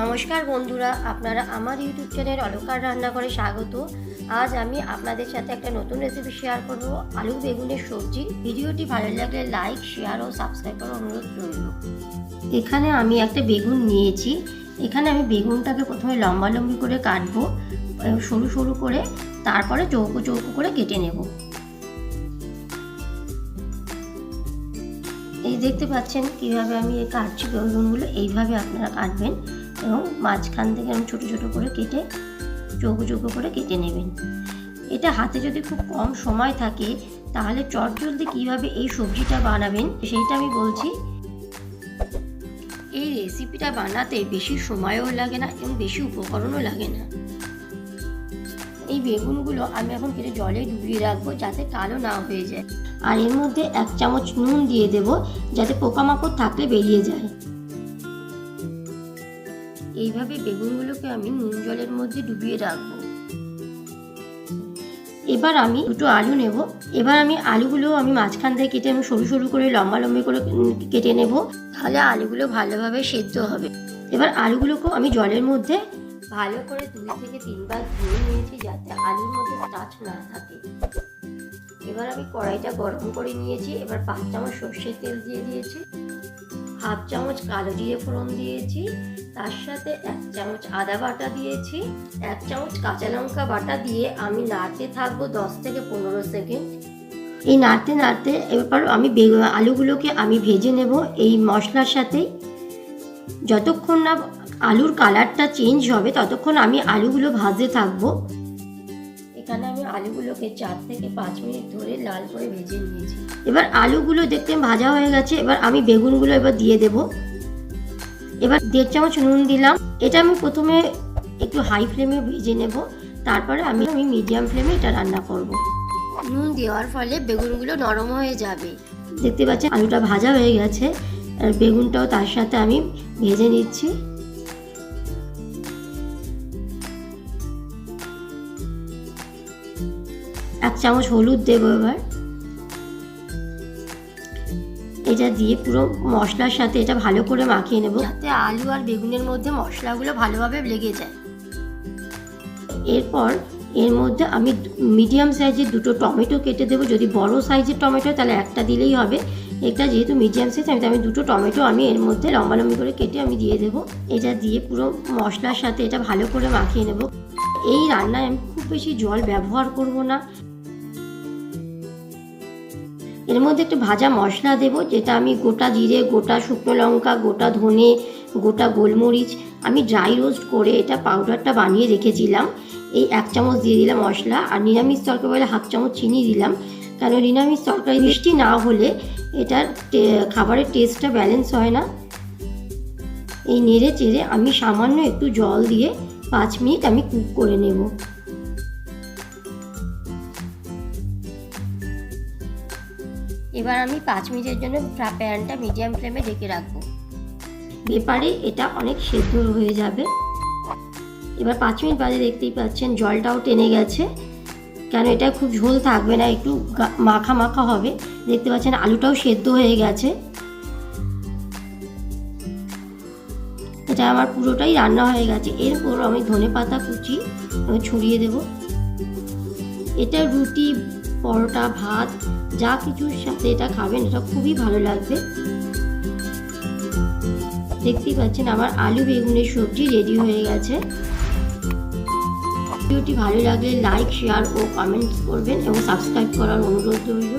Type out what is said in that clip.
নমস্কার বন্ধুরা, আপনারা আমার ইউটিউব চ্যানেল অলকার রান্নাঘরে স্বাগত। আজ আমি আপনাদের সাথে একটা নতুন রেসিপি শেয়ার করব, আলু বেগুনের সবজি। ভিডিওটি ভালো লাগলে লাইক, শেয়ার ও সাবস্ক্রাইব করার অনুরোধ রইল। এখানে আমি একটা বেগুন নিয়েছি। এখানে আমি বেগুনটাকে প্রথমে লম্বা লম্বি করে কাটবো, সরু সরু করে, তারপরে চৌকো চৌকো করে কেটে নেব। এই দেখতে পাচ্ছেন কিভাবে আমি কাটছি বেগুনগুলো, এইভাবে আপনারা কাটবেন এবং মাঝখান থেকে আমি ছোটো ছোটো করে কেটে চৌকো চৌকো করে কেটে নেবেন। এটা হাতে যদি খুব কম সময় থাকে তাহলে চটজলদি কীভাবে এই সবজিটা বানাবেন সেইটা আমি বলছি। এই রেসিপিটা বানাতে বেশি সময়ও লাগে না এবং বেশি উপকরণও লাগে না। এই বেগুনগুলো আমি এখন কেটে জলে ডুবিয়ে রাখবো যাতে কালো না হয়ে যায়। আর এর মধ্যে 1 চামচ নুন দিয়ে দেব যাতে পোকামাকড় থাকলে বেরিয়ে যায়। এইভাবে বেগুনগুলোকে আমি নুন জলের মধ্যে ডুবিয়ে রাখবো। এবার আমি দুটো আলু নেব। এবার আমি আলুগুলো মাঝখান থেকে কেটে আমি সরু সরু করে লম্বা লম্বি করে কেটে নেব, তাহলে আলুগুলো ভালোভাবে সেদ্ধ হবে। এবার আলুগুলোকেও আমি জলের মধ্যে ভালো করে 2 থেকে 3 বার ধুয়ে নিয়েছি যাতে আলুর মধ্যে টাচ না থাকে। এবার আমি কড়াইটা গরম করে নিয়েছি। এবার 5 চামচ সর্ষের তেল দিয়ে দিয়েছি, 1/2 চামচ কালো জিরে ফোড়ন দিয়েছি, তার সাথে 1 চামচ আদা বাটা দিয়েছি, 1 চামচ কাঁচা লঙ্কা বাটা দিয়ে আমি নাড়তে থাকবো 10 থেকে 15 সেকেন্ড। এই নাড়তে নাড়তে এবার আমি আলুগুলোকে আমি ভেজে নেব এই মশলার সাথেই। যতক্ষণ না আলুর কালারটা চেঞ্জ হবে ততক্ষণ আমি আলুগুলো ভাজতে থাকবো। এখানে আমি আলুগুলোকে 4 থেকে 5 মিনিট ধরে লাল করে ভেজে নিয়েছি। এবার আলুগুলো দেখতে ভাজা হয়ে গেছে। এবার আমি বেগুনগুলো এবার দিয়ে দেব। এবার 1.5 চামচ নুন দিলাম। এটা আমি প্রথমে একটু হাই ফ্লেমে ভেজে নেব, তারপরে আমি মিডিয়াম ফ্লেমে এটা রান্না করব। নুন দেওয়ার ফলে বেগুনগুলো নরম হয়ে যাবে। দেখতে পাচ্ছেন আলুটা ভাজা হয়ে গেছে, আর বেগুনটাও তার সাথে আমি ভেজে নিচ্ছি। এক চামচ হলুদ দেবো। এবার এটা দিয়ে পুরো মশলার সাথে এটা ভালো করে মাখিয়ে নেব যাতে আলু আর বেগুনের মধ্যে মশলাগুলো ভালোভাবে লেগে যায়। এরপর এর মধ্যে আমি মিডিয়াম সাইজের 2টো টমেটো কেটে দেবো। যদি বড় সাইজের টমেটো তাহলে একটা দিলেই হবে। এটা যেহেতু মিডিয়াম সাইজ আমি 2টো টমেটো আমি এর মধ্যে লম্বা লম্বি করে কেটে আমি দিয়ে দেবো। এটা দিয়ে পুরো মশলার সাথে এটা ভালো করে মাখিয়ে নেব। এই রান্নায় আমি খুব বেশি জল ব্যবহার করব না। এর মধ্যে একটু ভাজা মশলা দেব, যেটা আমি গোটা জিরে, গোটা শুকনো লঙ্কা, গোটা ধনে, গোটা গোলমরিচ আমি ড্রাই রোস্ট করে এটা পাউডারটা বানিয়ে রেখেছিলাম। এই 1 চামচ দিয়ে দিলাম মশলা। আর নিরামিষ তরকারি বলে 1/2 চামচ চিনি দিলাম, কারণ নিরামিষ তরকারি মিষ্টি না হলে এটার খাবারের টেস্টটা ব্যালেন্স হয় না। এই নেড়ে চেড়ে আমি সামান্য একটু জল দিয়ে 5 মিনিট আমি কুক করে নেব। এবার আমি 5 মিনিটের জন্য প্যানটা মিডিয়াম ফ্লেমে ঢেকে রাখবো। ব্যাপারে এটা অনেক সেদ্ধ হয়ে যাবে। এবার 5 মিনিট বাদে দেখতেই পাচ্ছেন জলটাও টেনে গেছে, কেন এটা খুব ঝোল থাকবে না, একটু মাখা মাখা হবে। দেখতে পাচ্ছেন আলুটাও সেদ্ধ হয়ে গেছে। এটা আমার পুরোটাই রান্না হয়ে গেছে। এরপর আমি ধনেপাতা কুচি ছড়িয়ে দেব। এটা রুটি, পরোটা, ভাত যা কিছুর সাথে এটা খাবেন, এটা খুবই ভালো লাগবে। দেখতেই পাচ্ছেন আমার আলু বেগুনের সবজি রেডি হয়ে গেছে। ভিডিওটি ভালো লাগলে লাইক, শেয়ার ও কমেন্টস করবেন এবং সাবস্ক্রাইব করার অনুরোধ রইল।